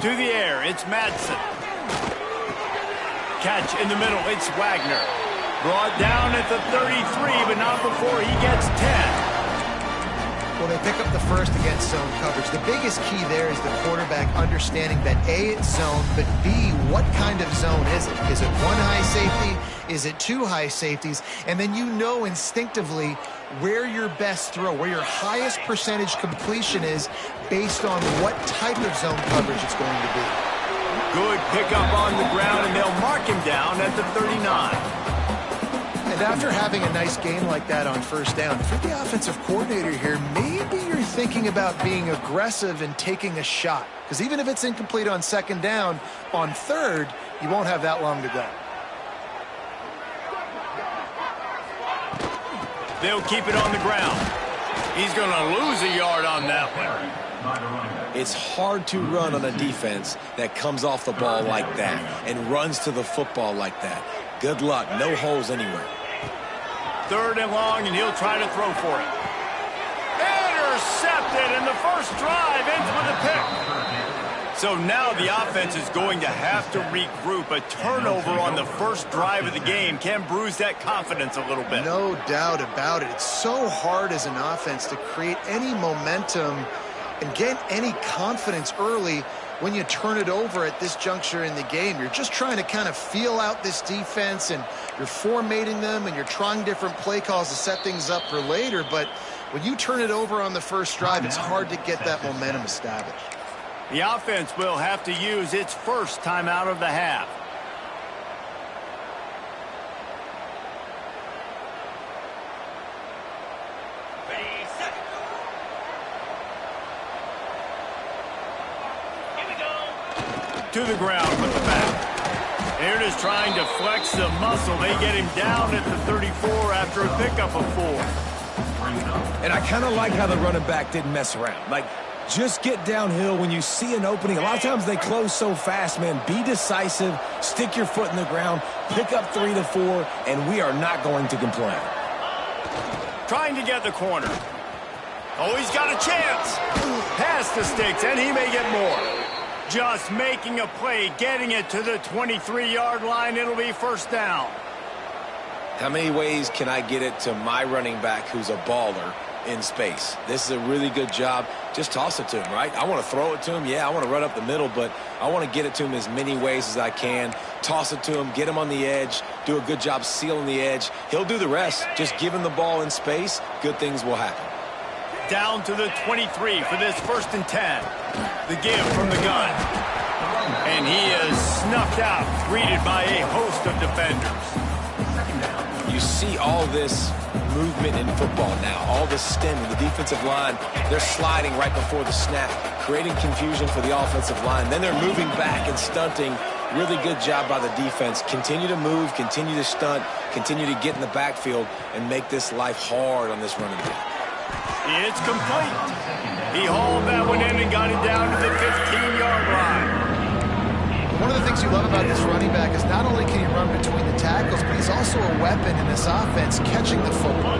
To the air, it's Madsen. Catch in the middle, it's Wagner. Brought down at the 33, but not before he gets 10. Well, they pick up the first against zone coverage. The biggest key there is the quarterback understanding that A, it's zone, but B, what kind of zone is it? Is it one high safety? Is it two high safeties? And then you know instinctively where your best throw, where your highest percentage completion is based on what type of zone coverage it's going to be. Good pickup on the ground, and they'll mark him down at the 39. And after having a nice game like that on first down, if you're the offensive coordinator here, maybe you're thinking about being aggressive and taking a shot. Because even if it's incomplete on second down, on third, you won't have that long to go. They'll keep it on the ground. He's going to lose a yard on that one. It's hard to run on a defense that comes off the ball like that and runs to the football like that. Good luck. No holes anywhere. 3rd and long, and he'll try to throw for it. Intercepted, and the first drive ends with a pick. So now the offense is going to have to regroup. A turnover on the first drive of the game can bruise that confidence a little bit. No doubt about it. It's so hard as an offense to create any momentum and get any confidence early when you turn it over at this juncture in the game. You're just trying to kind of feel out this defense, and you're formatting them, and you're trying different play calls to set things up for later. But when you turn it over on the first drive, it's hard to get that momentum established. The offense will have to use its first timeout of the half. To the ground with the back. They're just trying to flex the muscle. They get him down at the 34 after a pickup of 4. And I kind of like how the running back didn't mess around. Like, just get downhill when you see an opening. A lot of times they close so fast, man. Be decisive, stick your foot in the ground, pick up 3 to 4, and we are not going to complain. Trying to get the corner. Oh, he's got a chance. Past the sticks, and he may get more. Just making a play, getting it to the 23-yard line. It'll be first down. How many ways can I get it to my running back who's a baller in space? This is a really good job. Just toss it to him, right? I want to throw it to him. Yeah, I want to run up the middle, but I want to get it to him as many ways as I can. Toss it to him, get him on the edge, do a good job sealing the edge. He'll do the rest. Just give him the ball in space. Good things will happen. Down to the 23 for this 1st and 10. The give from the gun. And he is snuffed out, greeted by a host of defenders. You see all this movement in football now, all the stemming, the defensive line, they're sliding right before the snap, creating confusion for the offensive line. Then they're moving back and stunting. Really good job by the defense. Continue to move, continue to stunt, continue to get in the backfield, and make this life hard on this running back. It's complete. He hauled that one in and got it down to the 15-yard line. One of the things you love about this running back is not only can he run between the tackles, but he's also a weapon in this offense catching the football.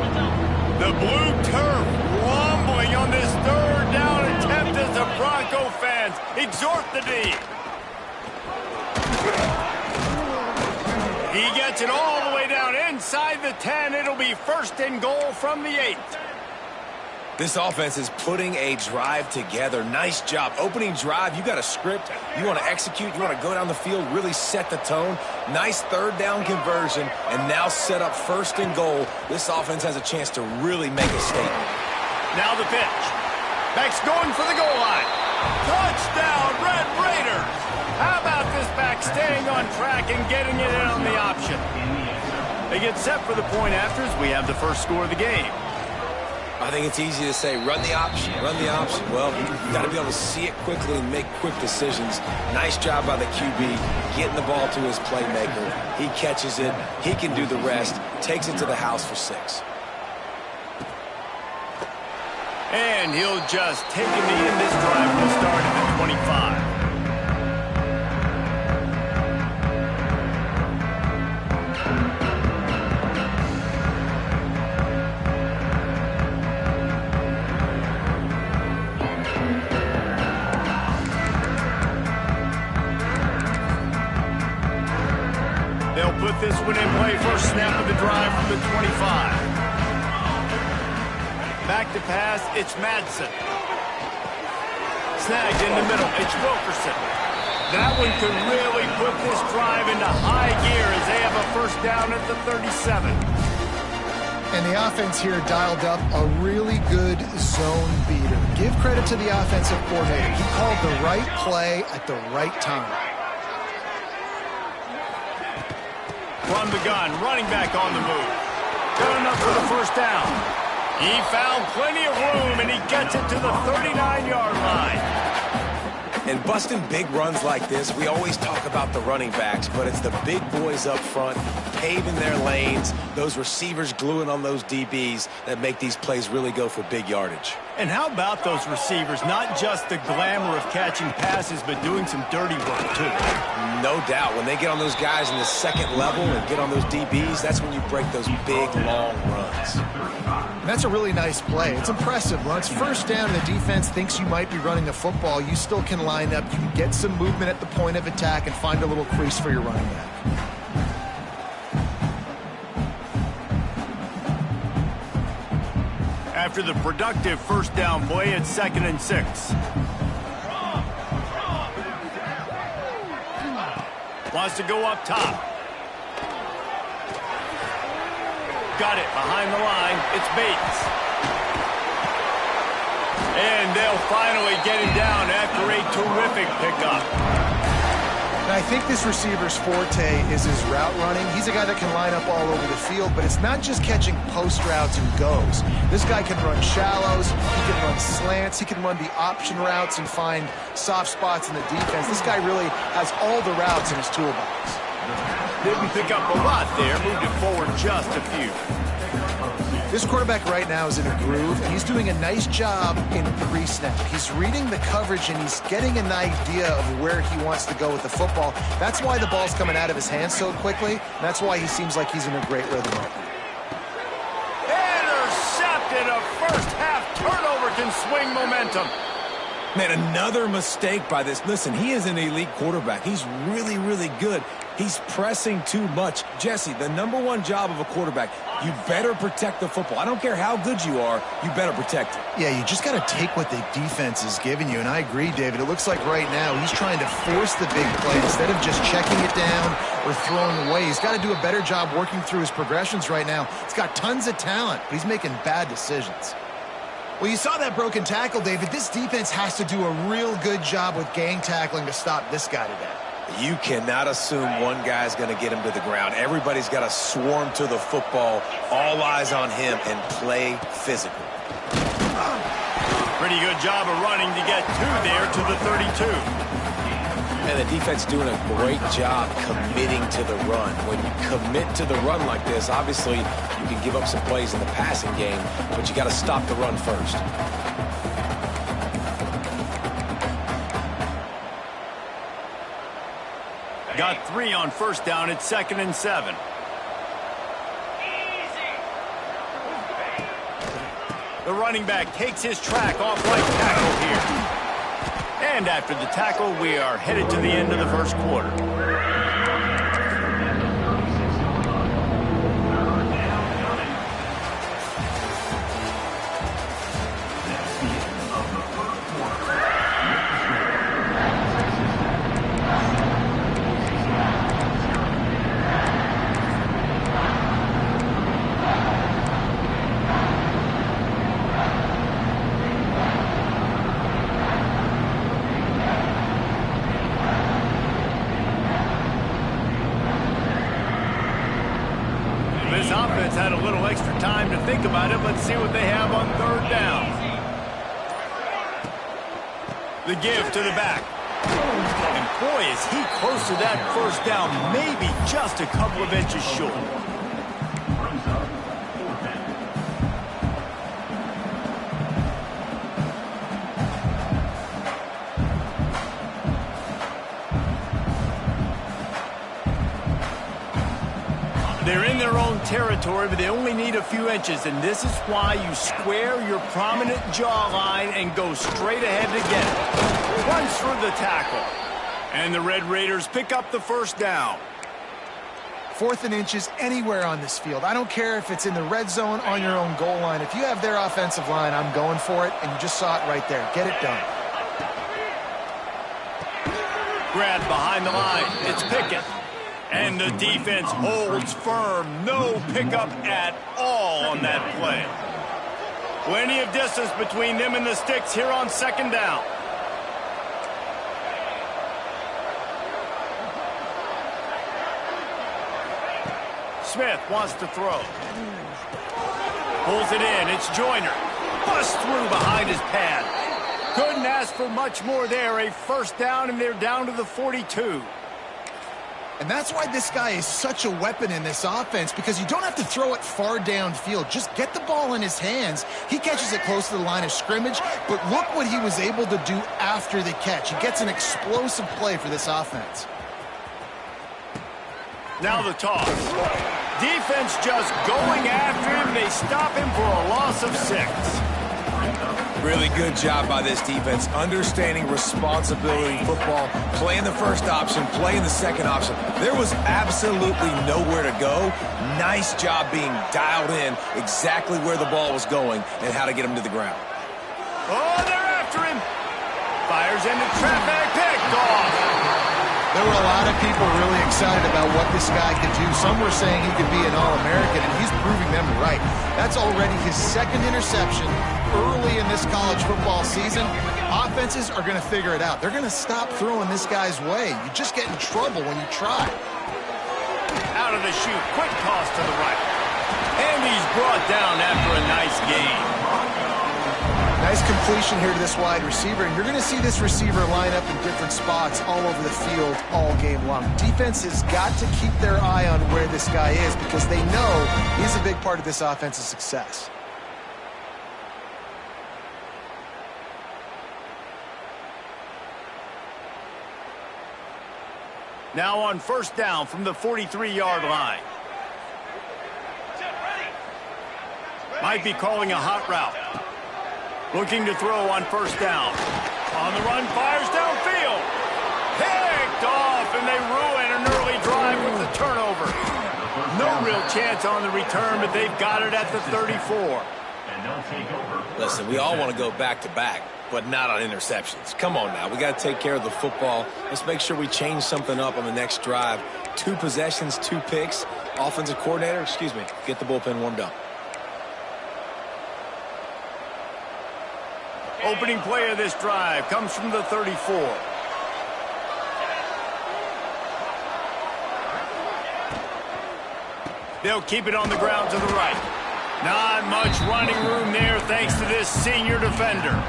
The blue turf rumbling on this 3rd down attempt as the Bronco fans exhort the D. He gets it all the way down inside the 10. It'll be 1st and goal from the 8. This offense is putting a drive together. Nice job. Opening drive, you got a script. You want to execute. You want to go down the field, really set the tone. Nice 3rd down conversion, and now set up 1st and goal. This offense has a chance to really make a statement. Now the pitch. Back's going for the goal line. Touchdown, Red Raiders. How about this back staying on track and getting it in on the option? They get set for the point afters. We have the first score of the game. I think it's easy to say, run the option, run the option. Well, you got to be able to see it quickly and make quick decisions. Nice job by the QB, getting the ball to his playmaker. He catches it. He can do the rest. Takes it to the house for 6. And he'll just take him to end this drive. We'll start at the 25. put this one in play. First snap of the drive from the 25. Back to pass, it's Madsen. Snagged in the middle, it's Wilkerson. That one could really put this drive into high gear as they have a first down at the 37. And the offense here dialed up a really good zone beater. Give credit to the offensive coordinator. He called the right play at the right time. From the gun, running back on the move. Good enough for the first down. He found plenty of room, and he gets it to the 39-yard line. And busting big runs like this, we always talk about the running backs, but it's the big boys up front, paving their lanes, those receivers gluing on those DBs that make these plays really go for big yardage. And how about those receivers? Not just the glamour of catching passes, but doing some dirty work, too. No doubt. When they get on those guys in the second level and get on those DBs, that's when you break those big, long runs. And that's a really nice play. It's impressive. When it's first down and the defense thinks you might be running the football, you still can line up. You can get some movement at the point of attack and find a little crease for your running back. After the productive first down play, it's 2nd and 6. Wants to go up top. Got it behind the line. It's Bates. And they'll finally get him down after a terrific pickup. And I think this receiver's forte is his route running. He's a guy that can line up all over the field, but it's not just catching post routes and goes. This guy can run shallows, he can run slants, he can run the option routes and find soft spots in the defense. This guy really has all the routes in his toolbox. Didn't pick up a lot there, moved it forward just a few. This quarterback right now is in a groove, and he's doing a nice job in pre-snap. He's reading the coverage, and he's getting an idea of where he wants to go with the football. That's why the ball's coming out of his hands so quickly, and that's why he seems like he's in a great rhythm right now. Intercepted. A first-half turnover can swing momentum. Man, another mistake by this. Listen, he is an elite quarterback. He's really, really good. He's pressing too much. Jesse, the #1 job of a quarterback, you better protect the football. I don't care how good you are, you better protect it. Yeah, you just got to take what the defense is giving you, and I agree, David. It looks like right now he's trying to force the big play instead of just checking it down or throwing away. He's got to do a better job working through his progressions right now. He's got tons of talent, but he's making bad decisions. Well, you saw that broken tackle, David. This defense has to do a real good job with gang tackling to stop this guy today. You cannot assume one guy's going to get him to the ground. Everybody's got to swarm to the football, all eyes on him, and play physical. Pretty good job of running to get there to the 32. And the defense doing a great job committing to the run. When you commit to the run like this, obviously you can give up some plays in the passing game, but you got to stop the run first. Got 3 on first down. It's 2nd and 7. The running back takes his track off right tackle here. And after the tackle, we are headed to the end of the first quarter. This offense had a little extra time to think about it. Let's see what they have on 3rd down. The give to the back. And boy, is he close to that first down, maybe just a couple of inches short. They're in their own territory, but they only need a few inches, and this is why you square your prominent jawline and go straight ahead to get it. Runs through the tackle. And the Red Raiders pick up the first down. 4th and inches anywhere on this field. I don't care if it's in the red zone, on your own goal line. If you have their offensive line, I'm going for it, and you just saw it right there. Get it done. Grab behind the line. It's Pickett. And the defense holds firm. No pickup at all on that play. Plenty of distance between them and the sticks here on 2nd down. Smith wants to throw. Pulls it in. It's Joyner. Busts through behind his pad. Couldn't ask for much more there. A 1st down, and they're down to the 42. And that's why this guy is such a weapon in this offense, because you don't have to throw it far downfield. Just get the ball in his hands. He catches it close to the line of scrimmage, but look what he was able to do after the catch. He gets an explosive play for this offense. Now the toss. Defense just going after him. They stop him for a loss of 6. Really good job by this defense, understanding responsibility in football, playing the first option, playing the second option. There was absolutely nowhere to go. Nice job being dialed in exactly where the ball was going and how to get him to the ground. Oh, they're after him. Fires into traffic, picked off. There were a lot of people really excited about what this guy could do. Some were saying he could be an All-American, and he's proving them right. That's already his 2nd interception early in this college football season. Offenses are going to figure it out. They're going to stop throwing this guy's way. You just get in trouble when you try. Out of the chute, quick toss to the right. And he's brought down after a nice gain. Nice completion here to this wide receiver, and you're going to see this receiver line up in different spots all over the field all game long. Defense has got to keep their eye on where this guy is, because they know he's a big part of this offense's success. Now on 1st down from the 43-yard line. Might be calling a hot route. Looking to throw on 1st down. On the run, fires downfield. Picked off, and they ruin an early drive with the turnover. No real chance on the return, but they've got it at the 34. Listen, we all want to go back-to-back, but not on interceptions. Come on now. We got to take care of the football. Let's make sure we change something up on the next drive. 2 possessions, 2 picks. Offensive coordinator, get the bullpen warmed up. Opening play of this drive comes from the 34. They'll keep it on the ground to the right. Not much running room there thanks to this senior defender.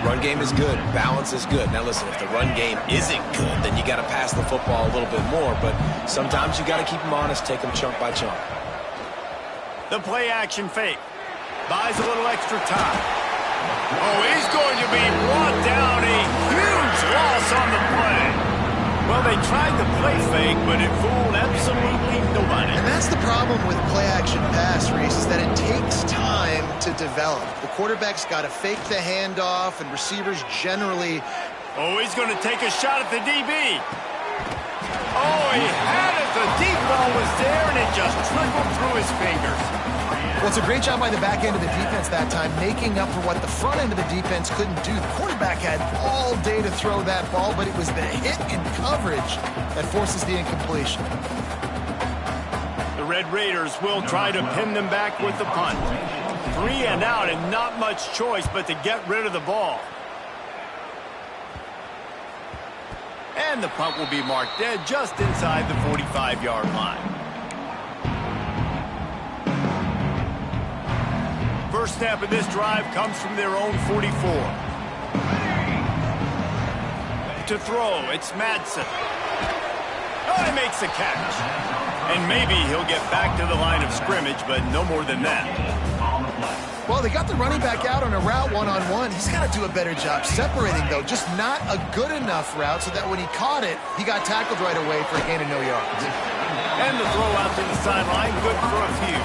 Run game is good. Balance is good. Now listen, if the run game isn't good, then you got to pass the football a little bit more. But sometimes you got to keep them honest, take them chunk by chunk. The play action fake. Buys a little extra time. Oh, he's going to be brought down. A huge loss on the play. Well, they tried the play fake, but it fooled absolutely nobody. And that's the problem with play-action pass, Reese, is that it takes time to develop. The quarterback's got to fake the handoff, and receivers generally... Oh, he's going to take a shot at the DB. Oh, he had it. The deep ball was there, and it just trickled through his fingers. Well, it's a great job by the back end of the defense that time, making up for what the front end of the defense couldn't do. The quarterback had all day to throw that ball, but it was the hit in coverage that forces the incompletion. The Red Raiders will try to pin them back with the punt. 3 and out, and not much choice but to get rid of the ball. And the punt will be marked dead just inside the 45-yard line. First snap of this drive comes from their own 44. To throw, it's Madsen. Oh, he makes the catch. And maybe he'll get back to the line of scrimmage, but no more than that. Well, they got the running back out on a route one-on-one. He's got to do a better job separating, though. Just not a good enough route so that when he caught it, he got tackled right away for a gain of no yards. And the throw out to the sideline, good for a few.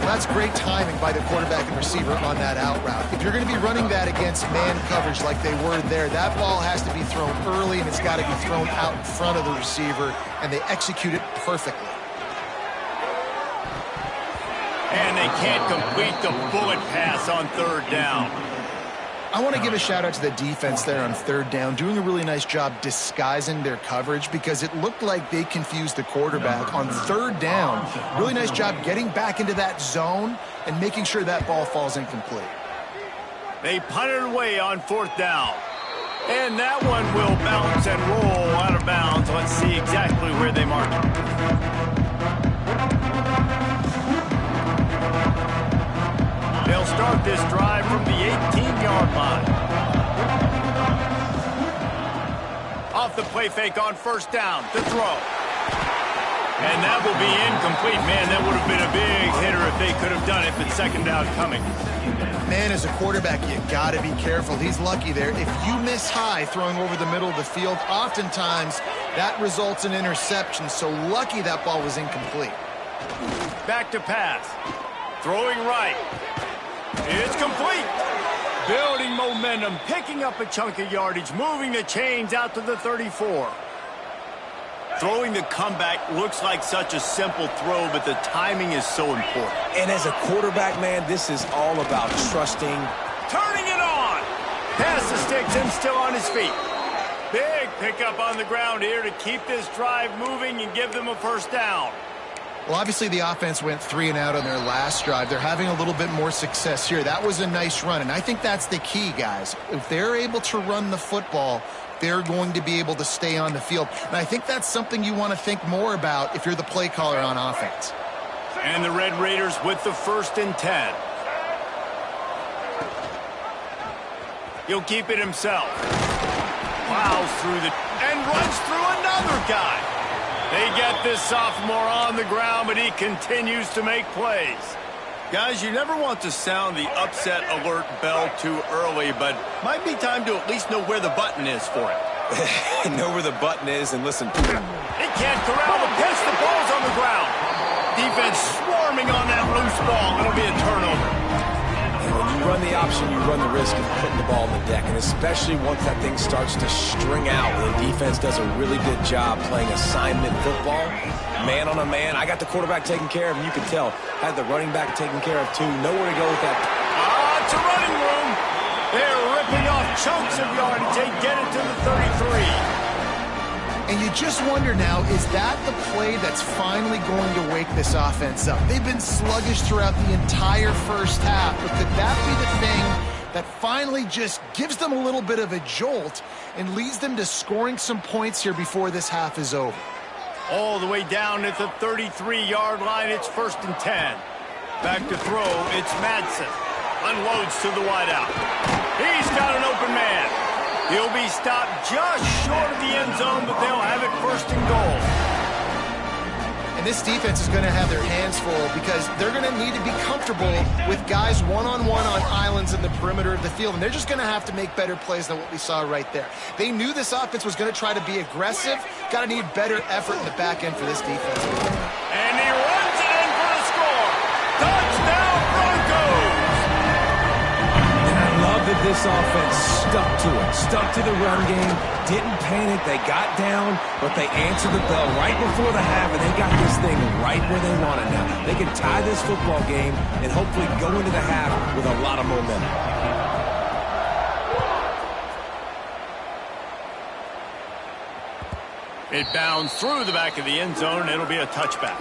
Well, that's great timing by the quarterback and receiver on that out route. If you're going to be running that against man coverage like they were there, that ball has to be thrown early, and it's got to be thrown out in front of the receiver, and they execute it perfectly. And they can't complete the bullet pass on third down. I want to give a shout out to the defense there on third down, doing a really nice job disguising their coverage because it looked like they confused the quarterback on third down. Really nice job getting back into that zone and making sure that ball falls incomplete. They punted away on fourth down. And that one will bounce and roll out of bounds. Let's see exactly where they mark it. They'll start this drive from the 18-yard line. Off the play fake on first down to throw. And that will be incomplete. Man, that would have been a big hitter if they could have done it, but second down coming. Man, as a quarterback, you got to be careful. He's lucky there. If you miss high throwing over the middle of the field, oftentimes that results in interception. So lucky that ball was incomplete. Back to pass. Throwing right. It's complete. Building momentum, picking up a chunk of yardage, moving the chains out to the 34. Throwing the comeback looks like such a simple throw, but the timing is so important. And as a quarterback, man, this is all about trusting. Turning it on. Pass the sticks and still on his feet. Big pickup on the ground here to keep this drive moving and give them a first down. Well, obviously the offense went 3 and out on their last drive. They're having a little bit more success here. That was a nice run, and I think that's the key, guys. If they're able to run the football, they're going to be able to stay on the field. And I think that's something you want to think more about if you're the play caller on offense. And the Red Raiders with the 1st and 10. He'll keep it himself. Plows through and runs through another guy. They get this sophomore on the ground, but he continues to make plays. Guys, you never want to sound the upset alert bell too early, but might be time to at least know where the button is for it. Know where the button is, and listen. He can't corral the pitch. The ball's on the ground. Defense swarming on that loose ball. It'll be a turnover. And when you run the option, you run the risk of putting the ball on the deck, and especially once that thing starts to string out, the defense does a really good job playing assignment football. Man on a man. I got the quarterback taken care of, and you can tell. Had the running back taken care of, too. Nowhere to go with that. It's a running room. They're ripping off chunks of yardage. They get it to the 33. And you just wonder now, is that the play that's finally going to wake this offense up? They've been sluggish throughout the entire first half, but could that be the thing that finally just gives them a little bit of a jolt and leads them to scoring some points here before this half is over? All the way down at the 33-yard line, it's 1st and 10. Back to throw, it's Madsen. Unloads to the wideout. He's got an open man. He'll be stopped just short of the end zone, but they'll have it 1st and goal. And this defense is going to have their hands full because they're going to need to be comfortable with guys one-on-one on islands in the perimeter of the field, and they're just going to have to make better plays than what we saw right there. They knew this offense was going to try to be aggressive. Got to need better effort in the back end for this defense. And he runs it in for the score. Touchdown, Broncos! That this offense stuck to it, stuck to the run game, didn't panic, they got down, but they answered the bell right before the half, and they got this thing right where they want it now. They can tie this football game and hopefully go into the half with a lot of momentum. It bounds through the back of the end zone, and it'll be a touchback.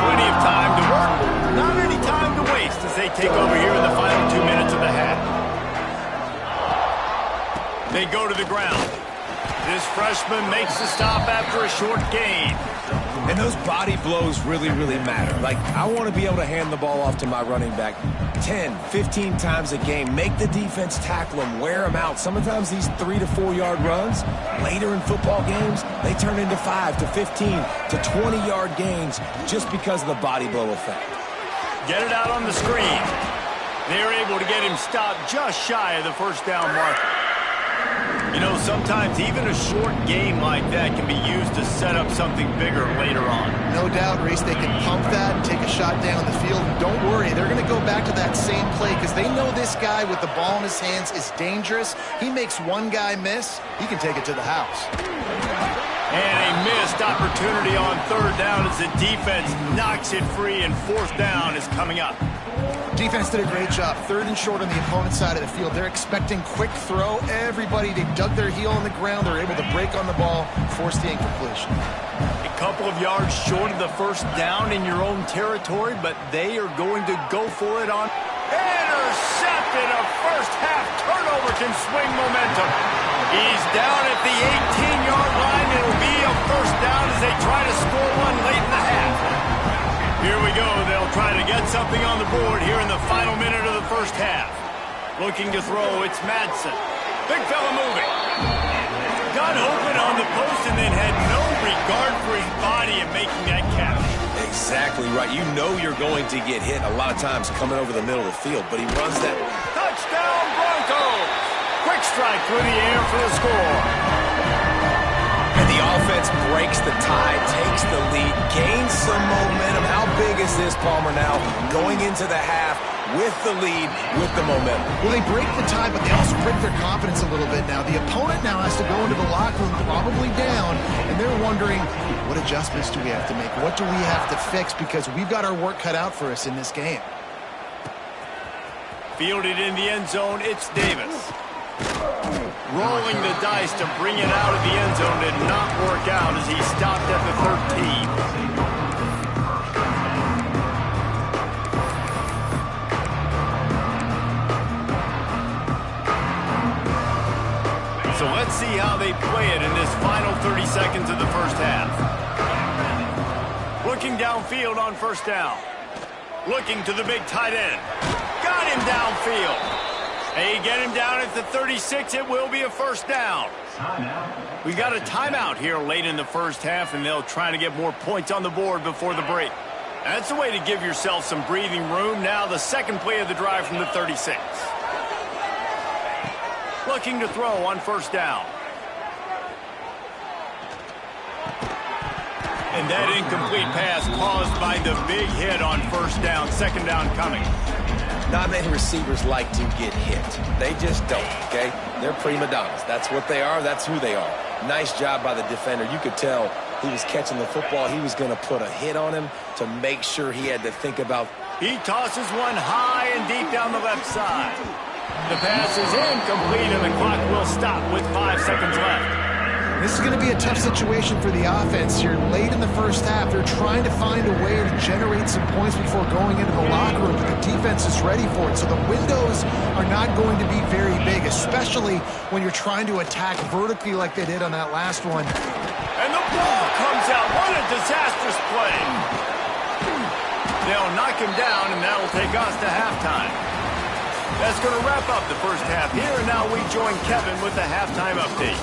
Plenty of time to work, not any time to waste as they take over here in the final 2 minutes of the half. They go to the ground. This freshman makes the stop after a short gain. And those body blows really, really matter. Like, I want to be able to hand the ball off to my running back 10, 15 times a game. Make the defense tackle them, wear them out. Sometimes these 3 to 4 yard runs, later in football games, they turn into 5 to 15 to 20-yard gains just because of the body blow effect. Get it out on the screen. They're able to get him stopped just shy of the first down marker. You know, sometimes even a short game like that can be used to set up something bigger later on. No doubt, Reese, they can pump that and take a shot down the field. And don't worry, they're going to go back to that same play because they know this guy with the ball in his hands is dangerous. He makes one guy miss, he can take it to the house. And a missed opportunity on third down as the defense knocks it free, and fourth down is coming up. Defense did a great job. Third and short on the opponent's side of the field. They're expecting quick throw. Everybody, they dug their heel on the ground. They're able to break on the ball, force the incompletion. A couple of yards short of the first down in your own territory, but they are going to go for it on intercepted. A first half turnover can swing momentum. He's down at the 18-yard line. It'll be a first down as they try to score one late in the half. Here we go. They'll try to get something on the board here in the final minute of the first half. Looking to throw, it's Madsen. Big fella moving. Got open on the post and then had no regard for his body in making that catch. Exactly right. You know you're going to get hit a lot of times coming over the middle of the field, but he runs that. Touchdown Broncos! Quick strike through the air for the score. And the offense breaks the tie, takes the lead, gains some momentum. How big is this, Palmer, now going into the half with the lead, with the momentum? Well, they break the tie, but they also break their confidence a little bit now. The opponent now has to go into the locker room probably down, and they're wondering, what adjustments do we have to make? What do we have to fix? Because we've got our work cut out for us in this game. Fielded in the end zone, it's Davis. Rolling the dice to bring it out of the end zone did not work out as he stopped at the 13. So let's see how they play it in this final 30 seconds of the first half. Looking downfield on first down. Looking to the big tight end. Got him downfield. They get him down at the 36. It will be a first down. We got a timeout here late in the first half, and they'll try to get more points on the board before the break. That's a way to give yourself some breathing room. Now the second play of the drive from the 36. Looking to throw on first down. And that incomplete pass caused by the big hit on first down. Second down coming. Not many receivers like to get hit. They just don't, okay? They're prima donnas. That's what they are. That's who they are. Nice job by the defender. You could tell he was catching the football. He was going to put a hit on him to make sure he had to think about. He tosses one high and deep down the left side. The pass is incomplete, and the clock will stop with 5 seconds left. This is going to be a tough situation for the offense here. Late in the first half, they're trying to find a way to generate some points before going into the locker room, but the defense is ready for it. So the windows are not going to be very big, especially when you're trying to attack vertically like they did on that last one. And the ball comes out. What a disastrous play. They'll knock him down, and that'll take us to halftime. That's going to wrap up the first half here, and now we join Kevin with the halftime update.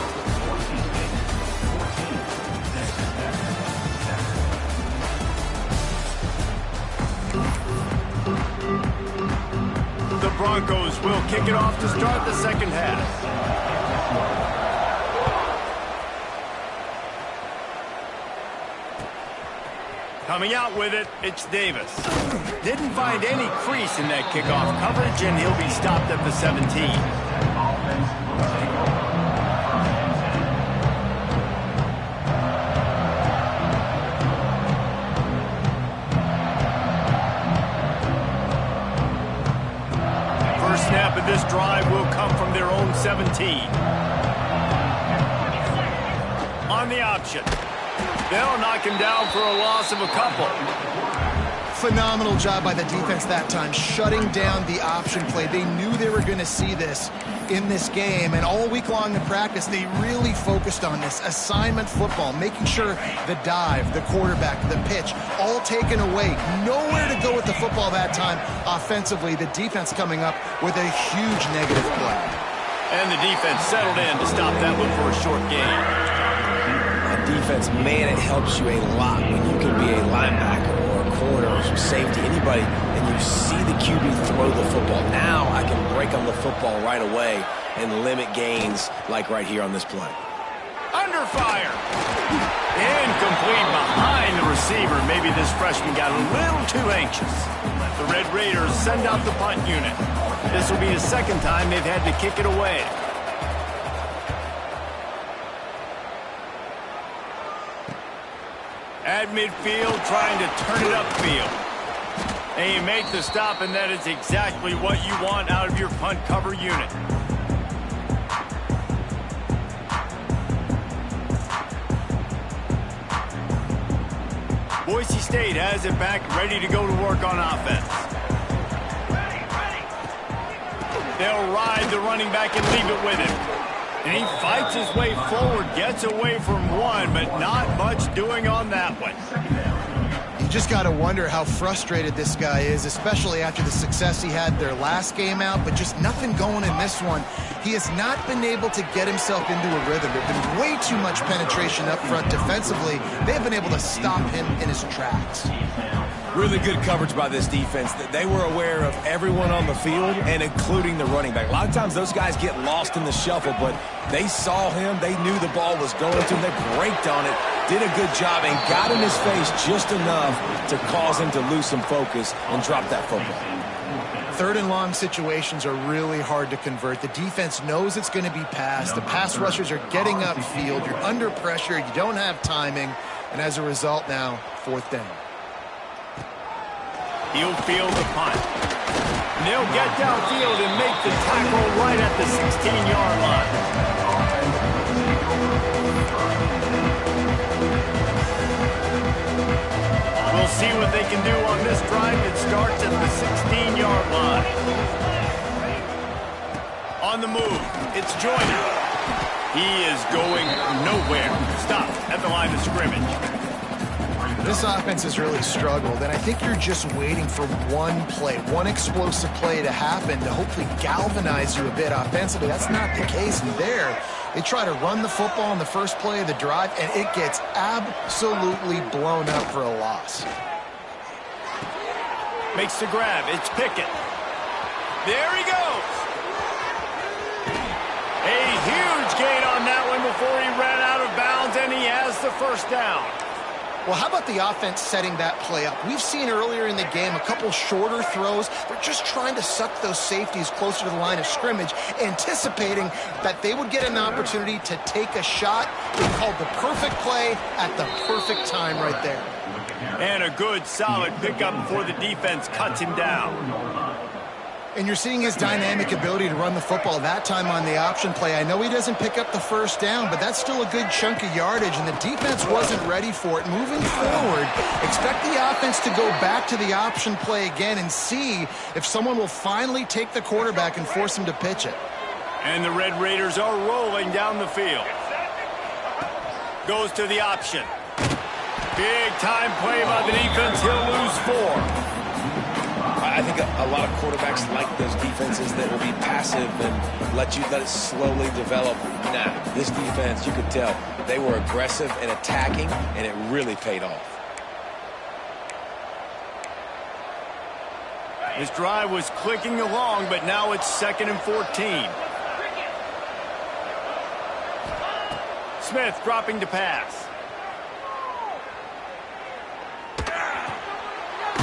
The Broncos will kick it off to start the second half. Coming out with it, it's Davis. Didn't find any crease in that kickoff coverage, and he'll be stopped at the 17. Snap of this drive will come from their own 17. On the option. They'll knock him down for a loss of a couple. Phenomenal job by the defense that time, shutting down the option play. They knew they were going to see this in this game, and all week long in practice, they really focused on this assignment football, making sure the dive, the quarterback, the pitch, all taken away. Nowhere to go with the football that time offensively. The defense coming up with a huge negative play. And the defense settled in to stop that one for a short gain. Defense, man, it helps you a lot when you can be a linebacker or a corner or safety, anybody, and you see the QB throw the football. Now I can break on the football right away and limit gains like right here on this play. Under fire. Incomplete behind the receiver. Maybe this freshman got a little too anxious. The Red Raiders send out the punt unit. This will be the second time they've had to kick it away. At midfield, trying to turn it upfield. And you make the stop, and that is exactly what you want out of your punt cover unit. Boise State has it back, ready to go to work on offense. They'll ride the running back and leave it with him. And he fights his way forward, gets away from one, but not much doing on that one. You just got to wonder how frustrated this guy is, especially after the success he had their last game out, but just nothing going in this one. He has not been able to get himself into a rhythm. There's been way too much penetration up front defensively. They've been able to stop him in his tracks. Really good coverage by this defense. They were aware of everyone on the field and including the running back. A lot of times those guys get lost in the shuffle, but they saw him. They knew the ball was going to him. They braked on it, did a good job, and got in his face just enough to cause him to lose some focus and drop that football. Third and long situations are really hard to convert. The defense knows it's going to be passed. The pass rushers are getting upfield. You're under pressure. You don't have timing. And as a result now, fourth down. He'll field the punt. And they'll get downfield and make the tackle right at the 16-yard line. We'll see what they can do on this drive. It starts at the 16-yard line. On the move, it's Joyner. He is going nowhere. Stopped at the line of scrimmage. This offense has really struggled, and I think you're just waiting for one play, one explosive play to happen to hopefully galvanize you a bit offensively. That's not the case there. They try to run the football in the first play of the drive, and it gets absolutely blown up for a loss. Makes the grab. It's Pickett. There he goes. A huge gain on that one before he ran out of bounds, and he has the first down. Well, how about the offense setting that play up? We've seen earlier in the game a couple shorter throws. They're just trying to suck those safeties closer to the line of scrimmage, anticipating that they would get an opportunity to take a shot. They called the perfect play at the perfect time right there. And a good, solid pickup before the defense cuts him down. And you're seeing his dynamic ability to run the football that time on the option play. I know he doesn't pick up the first down, but that's still a good chunk of yardage, and the defense wasn't ready for it. Moving forward, expect the offense to go back to the option play again and see if someone will finally take the quarterback and force him to pitch it. And the Red Raiders are rolling down the field. Goes to the option. Big time play by the defense. He'll lose 4. I think a lot of quarterbacks like those defenses that will be passive and let it slowly develop. Nah, this defense, you could tell, they were aggressive and attacking, and it really paid off. This drive was clicking along, but now it's 2nd and 14. Smith dropping to pass.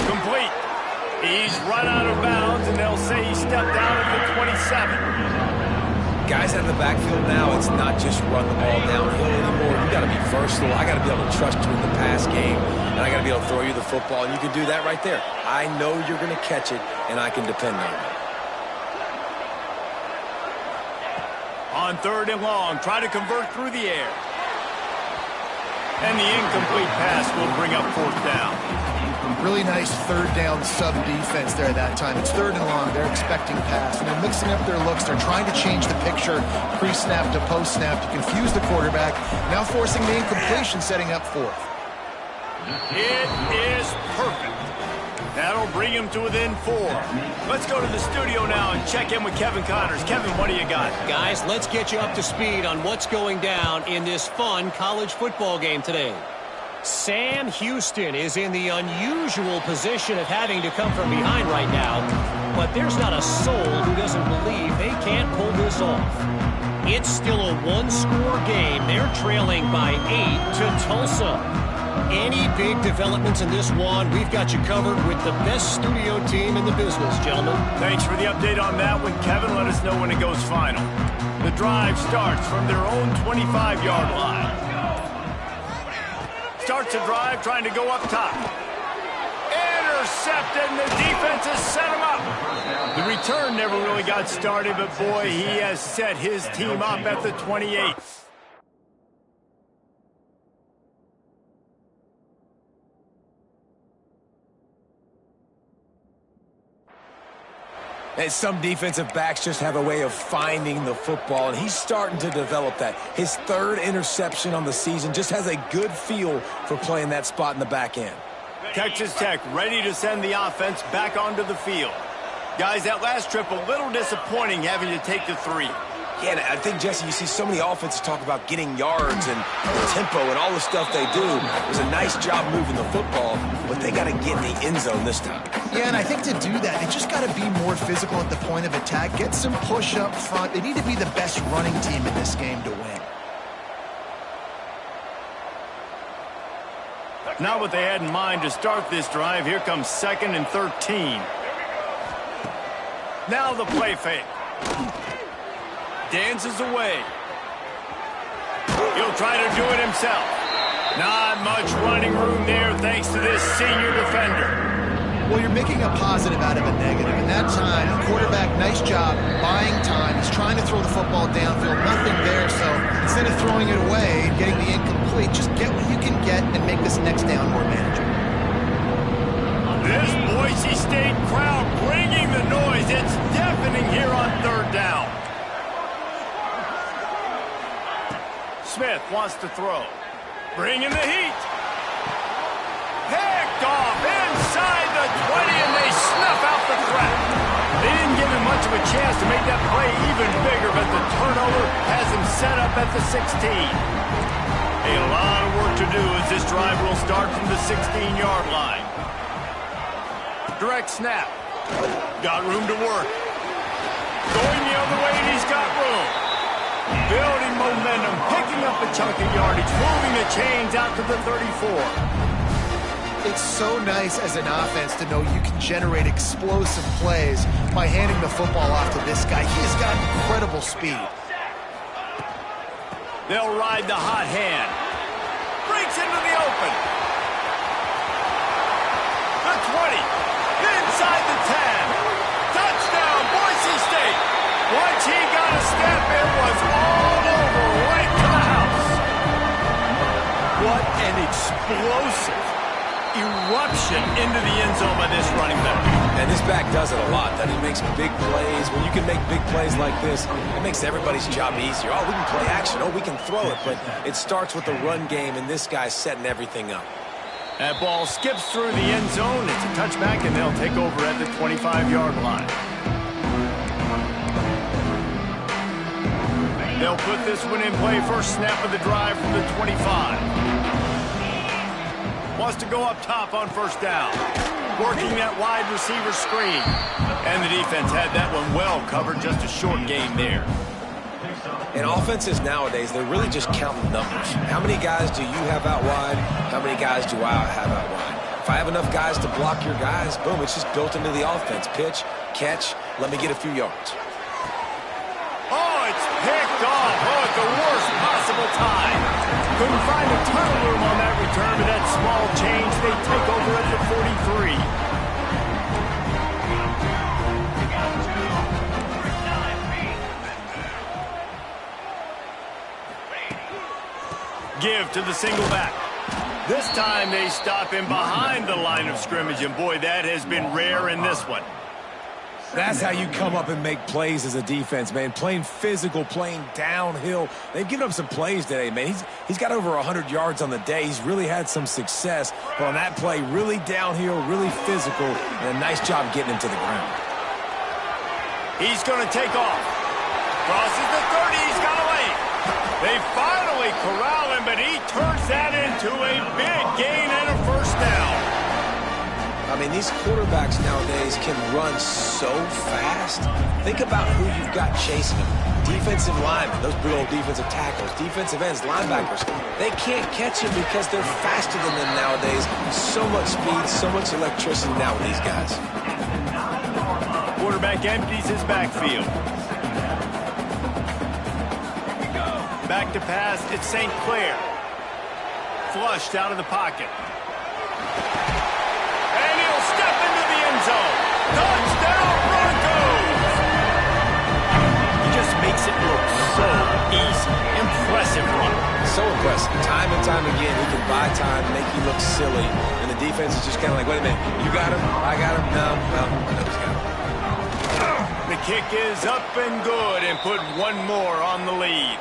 Complete. He's run out of bounds, and they'll say he stepped out at the 27. Guys out of the backfield now, it's not just run the ball downhill anymore. You got to be versatile. I got to be able to trust you in the pass game, and I got to be able to throw you the football, and you can do that right there. I know you're going to catch it, and I can depend on it. On 3rd and long, try to convert through the air. And the incomplete pass will bring up 4th down. Really nice 3rd down sub-defense there that time. It's 3rd and long. They're expecting pass, and they're mixing up their looks. They're trying to change the picture pre-snap to post-snap to confuse the quarterback, now forcing the incompletion, setting up 4th. It is perfect. That'll bring him to within 4. Let's go to the studio now and check in with Kevin Connors. Kevin, what do you got? Guys, let's get you up to speed on what's going down in this fun college football game today. Sam Houston is in the unusual position of having to come from behind right now, but there's not a soul who doesn't believe they can't pull this us off. It's still a one-score game. They're trailing by 8 to Tulsa. Any big developments in this one, we've got you covered with the best studio team in the business, gentlemen. Thanks for the update on that one, Kevin. Let us know when it goes final. The drive starts from their own 25-yard line. Starts the drive trying to go up top. Intercepted, and the defense has set him up. The return never really got started, but boy, he has set his team up at the 28. And some defensive backs just have a way of finding the football, and he's starting to develop that. His third interception on the season, just has a good feel for playing that spot in the back end. Texas Tech ready to send the offense back onto the field. Guys, that last trip a little disappointing having to take the 3. Yeah, and I think, Jesse, you see so many offenses talk about getting yards and tempo and all the stuff they do. It was a nice job moving the football, but they got to get in the end zone this time. Yeah, and I think to do that, they just got to be more physical at the point of attack, get some push up front. They need to be the best running team in this game to win. Not what they had in mind to start this drive. Here comes 2nd and 13. Now the play fake. Dances away. He'll try to do it himself. Not much running room there thanks to this senior defender. Well, you're making a positive out of a negative. In that time, the quarterback, nice job buying time. He's trying to throw the football downfield. Nothing there, so instead of throwing it away and getting the incomplete, just get what you can get and make this next down more manageable. This Boise State crowd bringing the noise. It's deafening here on 3rd down. Smith wants to throw. Bringing the heat. Picked off inside the 20, and they snuff out the threat. They didn't give him much of a chance to make that play even bigger, but the turnover has him set up at the 16. A lot of work to do as this drive will start from the 16-yard line. Direct snap. Got room to work. Going the other way, and he's got room. Building momentum, picking up a chunk of yardage, moving the chains out to the 34. It's so nice as an offense to know you can generate explosive plays by handing the football off to this guy. He has got incredible speed. They'll ride the hot hand. Breaks into the open. The 20. Inside the 10. Touchdown, Boise State. Once he got a step, it was all over right to the house. What an explosive eruption into the end zone by this running back. And this back does it a lot. That he makes big plays. When you can make big plays like this, it makes everybody's job easier. Oh, we can play action. Oh, we can throw it. But it starts with the run game, and this guy's setting everything up. That ball skips through the end zone. It's a touchback, and they'll take over at the 25-yard line. They'll put this one in play. First snap of the drive from the 25. Wants to go up top on 1st down. Working that wide receiver screen. And the defense had that one well covered. Just a short gain there. And offenses nowadays, they're really just counting numbers. How many guys do you have out wide? How many guys do I have out wide? If I have enough guys to block your guys, boom, it's just built into the offense. Pitch, catch, let me get a few yards. Oh, it's picked off. Oh, at the worst possible time. Couldn't find a ton of room on that return, but that small change, they take over at the 43. Give to the single back. This time they stop him behind the line of scrimmage, and boy, that has been rare in this one. That's how you come up and make plays as a defense, man. Playing physical, playing downhill. They've given up some plays today, man. He's got over 100 yards on the day. He's really had some success. But on that play, really downhill, really physical, and a nice job getting him to the ground. He's going to take off. Crosses the 30. He's got away. They finally corral him, but he turns that into a big gain and a 1st down. I mean, these quarterbacks nowadays can run so fast. Think about who you've got chasing them. Defensive linemen, those big old defensive tackles, defensive ends, linebackers. They can't catch them because they're faster than them nowadays. So much speed, so much electricity now with these guys. Quarterback empties his backfield. Back to pass, it's St. Clair. Flushed out of the pocket. And he'll step into the end zone. Touchdown, Broncos! He just makes it look so easy. Impressive run. So impressive. Time and time again, he can buy time, make you look silly, and the defense is just kind of like, wait a minute, you got him? I got him? No, well, he's got him. The kick is up and good and put one more on the lead.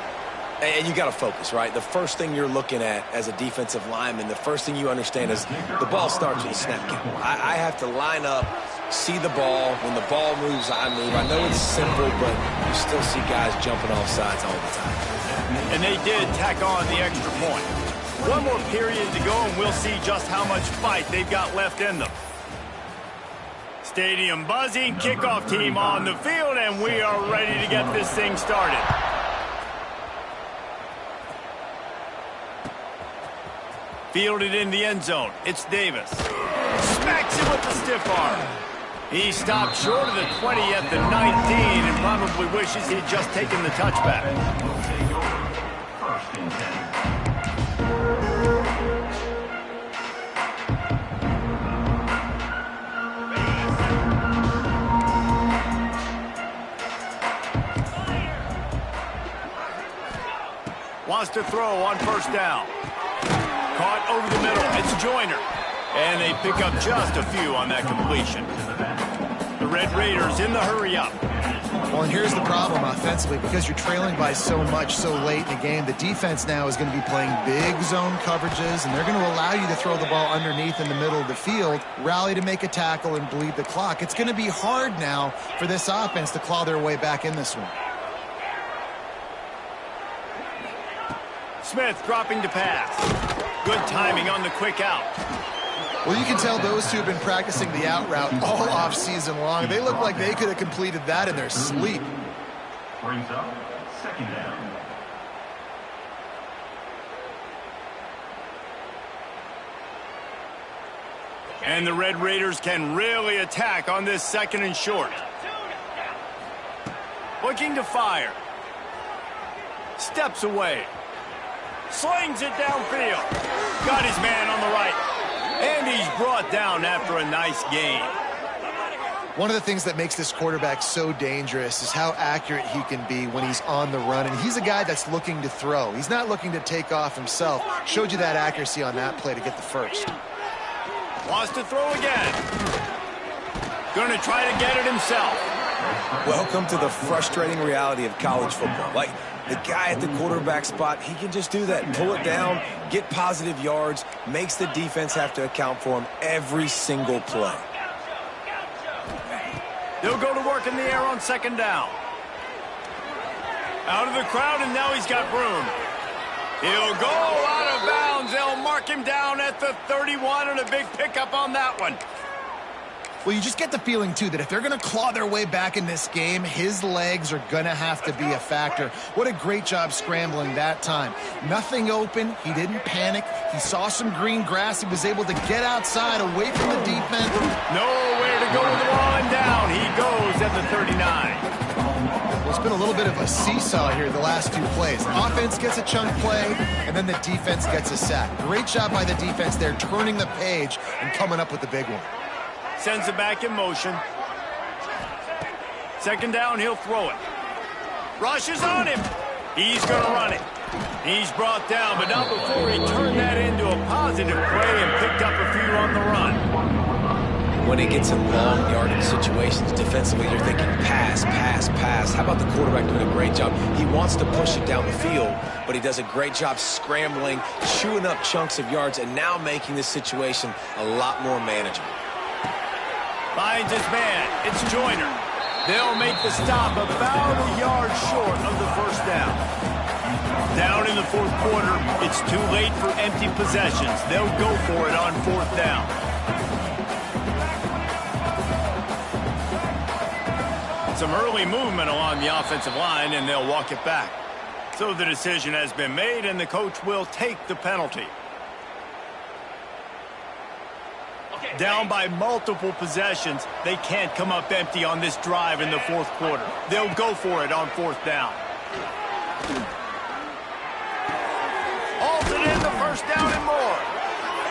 And you got to focus, right? The first thing you're looking at as a defensive lineman, the first thing you understand is the ball starts with a snap count. I have to line up, see the ball. When the ball moves, I move. I know it's simple, but you still see guys jumping off sides all the time. And they did tack on the extra point. One more period to go, and we'll see just how much fight they've got left in them. Stadium buzzing, kickoff team on the field, and we are ready to get this thing started. Fielded in the end zone. It's Davis. Smacks him with the stiff arm. He stopped short of the 20 at the 19 and probably wishes he'd just taken the touchback. Wants to throw on first down. Caught over the middle. It's Joyner. And they pick up just a few on that completion. The Red Raiders in the hurry up. Well, and here's the problem offensively. Because you're trailing by so much so late in the game, the defense now is going to be playing big zone coverages, and they're going to allow you to throw the ball underneath in the middle of the field, rally to make a tackle, and bleed the clock. It's going to be hard now for this offense to claw their way back in this one. Smith dropping to pass. Good timing on the quick out. Well, you can tell those two have been practicing the out route all off season long. They look like they could have completed that in their sleep. Brings up second down. And the Red Raiders can really attack on this second and short. Looking to fire. Steps away. Slings it downfield. Got his man on the right. And he's brought down after a nice gain. One of the things that makes this quarterback so dangerous is how accurate he can be when he's on the run. And he's a guy that's looking to throw. He's not looking to take off himself. Showed you that accuracy on that play to get the first. Wants to throw again. Going to try to get it himself. Welcome to the frustrating reality of college football. Like, the guy at the quarterback spot, he can just do that. Pull it down, get positive yards, makes the defense have to account for him every single play. They'll go to work in the air on second down. Out of the crowd, and now he's got room. He'll go out of bounds. They'll mark him down at the 31, and a big pickup on that one. Well, you just get the feeling, too, that if they're going to claw their way back in this game, his legs are going to have to be a factor. What a great job scrambling that time. Nothing open. He didn't panic. He saw some green grass. He was able to get outside, away from the defense. Nowhere to go with the ball, and down he goes at the 39. Well, it's been a little bit of a seesaw here the last two plays. Offense gets a chunk play, and then the defense gets a sack. Great job by the defense there, turning the page and coming up with the big one. Sends it back in motion. Second down, he'll throw it. Rushes on him. He's going to run it. He's brought down, but not before he turned that into a positive play and picked up a few on the run. When he gets in long yardage situations defensively, you're thinking pass, pass, pass. How about the quarterback doing a great job? He wants to push it down the field, but he does a great job scrambling, chewing up chunks of yards, and now making this situation a lot more manageable. Finds his man. It's Joyner. They'll make the stop about a yard short of the first down. Down in the fourth quarter, it's too late for empty possessions. They'll go for it on fourth down. some early movement along the offensive line, and they'll walk it back. So the decision has been made, and the coach will take the penalty. Down by multiple possessions, they can't come up empty on this drive in the fourth quarter. They'll go for it on fourth down. Halted in the first down and more.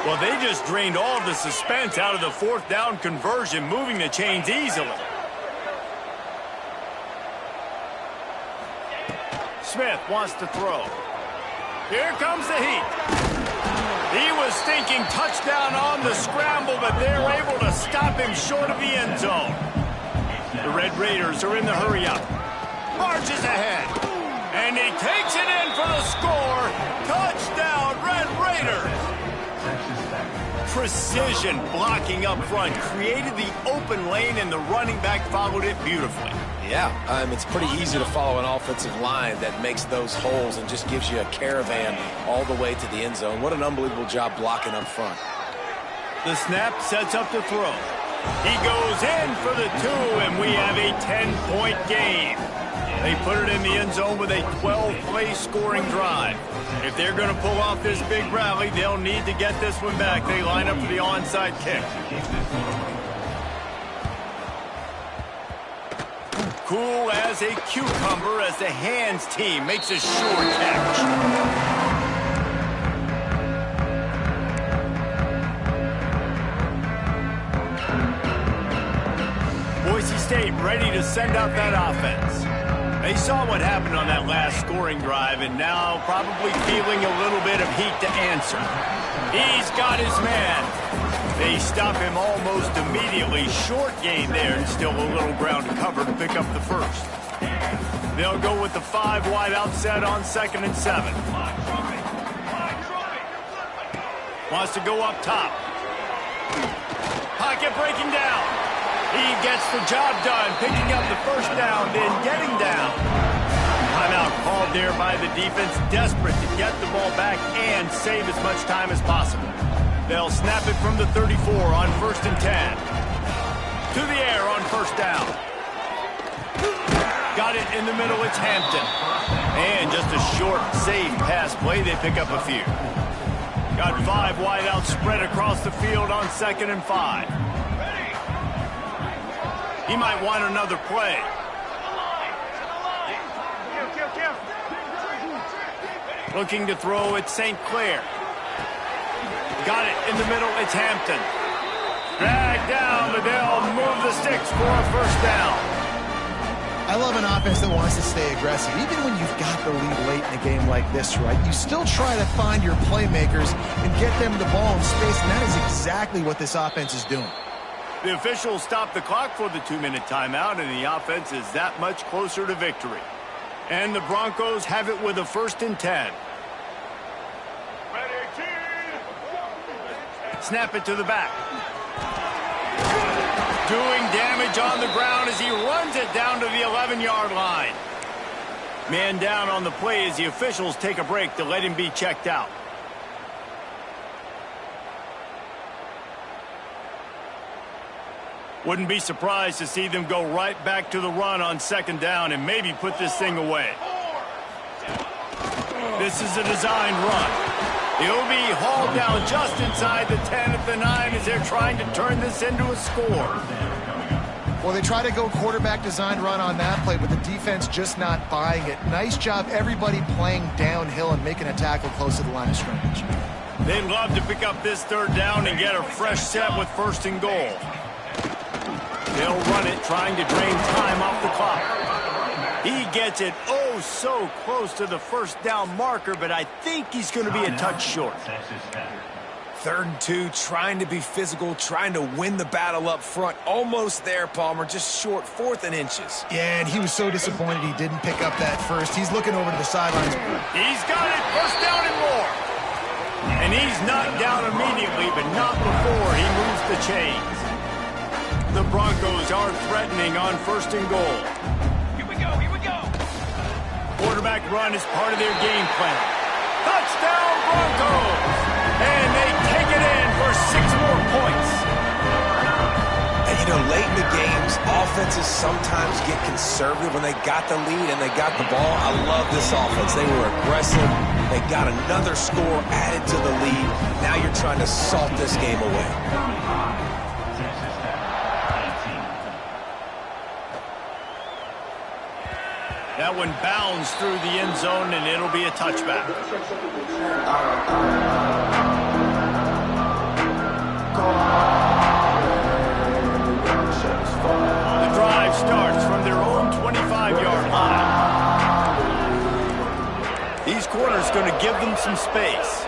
Well, they just drained all of the suspense out of the fourth down conversion, moving the chains easily. Smith wants to throw. Here comes the heat. He was thinking touchdown on the scramble, but they're able to stop him short of the end zone. The Red Raiders are in the hurry-up. Marches ahead. And he takes it in for the score. Touchdown, Red Raiders. Precision blocking up front created the open lane, and the running back followed it beautifully. Yeah, it's pretty easy to follow an offensive line that makes those holes and just gives you a caravan all the way to the end zone. What an unbelievable job blocking up front. The snap sets up the throw. He goes in for the 2, and we have a 10-point game. They put it in the end zone with a 12-play scoring drive. If they're going to pull off this big rally, they'll need to get this one back. They line up for the onside kick. Cool as a cucumber as the hands team makes a sure catch. Boise State ready to send out that offense. They saw what happened on that last scoring drive and now probably feeling a little bit of heat to answer. He's got his man. They stop him almost immediately. Short gain there and still a little ground to cover to pick up the first. They'll go with the 5 wide out set on 2nd and 7. Wants to go up top. Pocket breaking down. He gets the job done, picking up the first down, then getting down. Timeout called there by the defense, desperate to get the ball back and save as much time as possible. They'll snap it from the 34 on 1st and 10. To the air on first down. Got it in the middle, it's Hampton. And just a short, safe pass play, they pick up a few. Got 5 wide out spread across the field on 2nd and 5. He might want another play. Looking to throw at St. Clair. Got it in the middle, it's Hampton. Dragged down, but they'll move the sticks for a first down. I love an offense that wants to stay aggressive. Even when you've got the lead late in a game like this, right, you still try to find your playmakers and get them the ball in space, and that is exactly what this offense is doing. The officials stop the clock for the 2-minute timeout, and the offense is that much closer to victory. And the Broncos have it with a 1st and 10. Snap it to the back. Doing damage on the ground as he runs it down to the 11-yard line. Man down on the play as the officials take a break to let him be checked out. Wouldn't be surprised to see them go right back to the run on 2nd down and maybe put this thing away. This is a designed run. He'll be hauled down just inside the 10 at the 9 as they're trying to turn this into a score. Well, they try to go quarterback designed run on that play, but the defense just not buying it. Nice job, everybody playing downhill and making a tackle close to the line of scrimmage. They'd love to pick up this 3rd down and get a fresh set with 1st and goal. They'll run it, trying to drain time off the clock. He gets it oh so close to the 1st down marker, but I think he's going to be a touch short. 3rd and 2, trying to be physical, trying to win the battle up front. Almost there, Palmer, just short, 4th and inches. Yeah, and he was so disappointed he didn't pick up that first. He's looking over to the sidelines. He's got it, 1st down and more. And he's knocked down immediately, but not before he moves the chains. The Broncos are threatening on 1st and goal. Here we go, here we go. Quarterback run is part of their game plan. Touchdown, Broncos! And they take it in for 6 more points. You know, late in the games, offenses sometimes get conservative when they got the lead and they got the ball. I love this offense. They were aggressive. They got another score added to the lead. Now you're trying to salt this game away. That one bounds through the end zone, and it'll be a touchback. The drive starts from their own 25-yard line. These corners going to give them some space.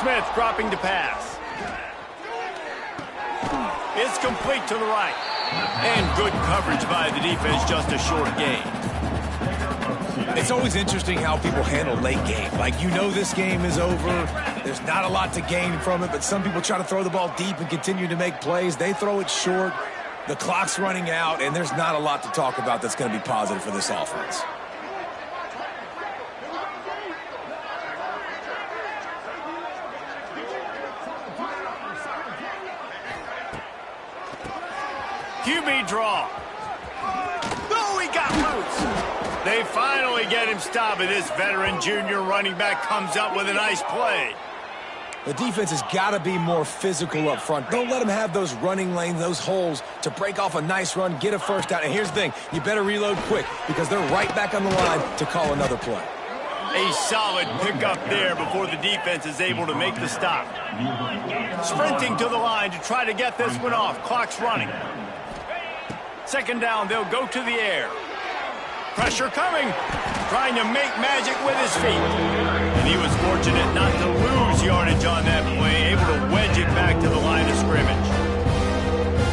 Smith dropping to pass. It's complete to the right. And good coverage by the defense, just a short gain. It's always interesting how people handle late game. Like, you know this game is over. There's not a lot to gain from it, but some people try to throw the ball deep and continue to make plays. They throw it short. The clock's running out, and there's not a lot to talk about that's going to be positive for this offense. QB draw. Oh, he got loose. They finally get him stopped, and this veteran junior running back comes up with a nice play. The defense has got to be more physical up front. Don't let them have those running lanes, those holes to break off a nice run, get a first down. And here's the thing, you better reload quick because they're right back on the line to call another play. A solid pickup there before the defense is able to make the stop. Sprinting to the line to try to get this one off. Clock's running. Second down, they'll go to the air. Pressure coming. Trying to make magic with his feet. And he was fortunate not to lose yardage on that play, able to wedge it back to the line of scrimmage.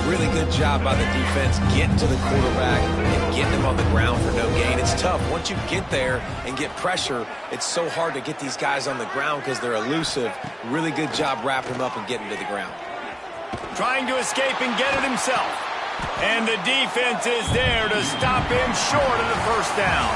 Really good job by the defense getting to the quarterback and getting him on the ground for no gain. It's tough. Once you get there and get pressure, it's so hard to get these guys on the ground because they're elusive. Really good job wrapping him up and getting to the ground. Trying to escape and get it himself. And the defense is there to stop him short of the first down.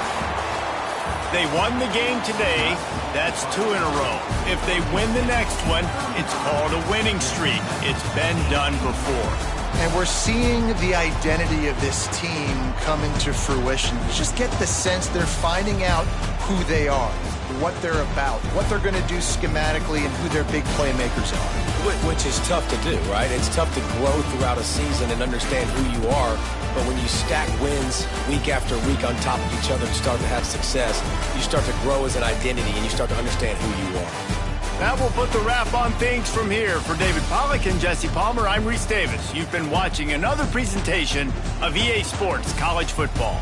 They won the game today. That's 2 in a row. If they win the next one, it's called a winning streak. It's been done before. And we're seeing the identity of this team come into fruition. You just get the sense they're finding out who they are, what they're about, what they're going to do schematically, and who their big playmakers are. Which is tough to do, right? It's tough to grow throughout a season and understand who you are. But when you stack wins week after week on top of each other and start to have success, you start to grow as an identity and you start to understand who you are. That will put the wrap on things from here. For David Pollack and Jesse Palmer, I'm Reese Davis. You've been watching another presentation of EA Sports College Football.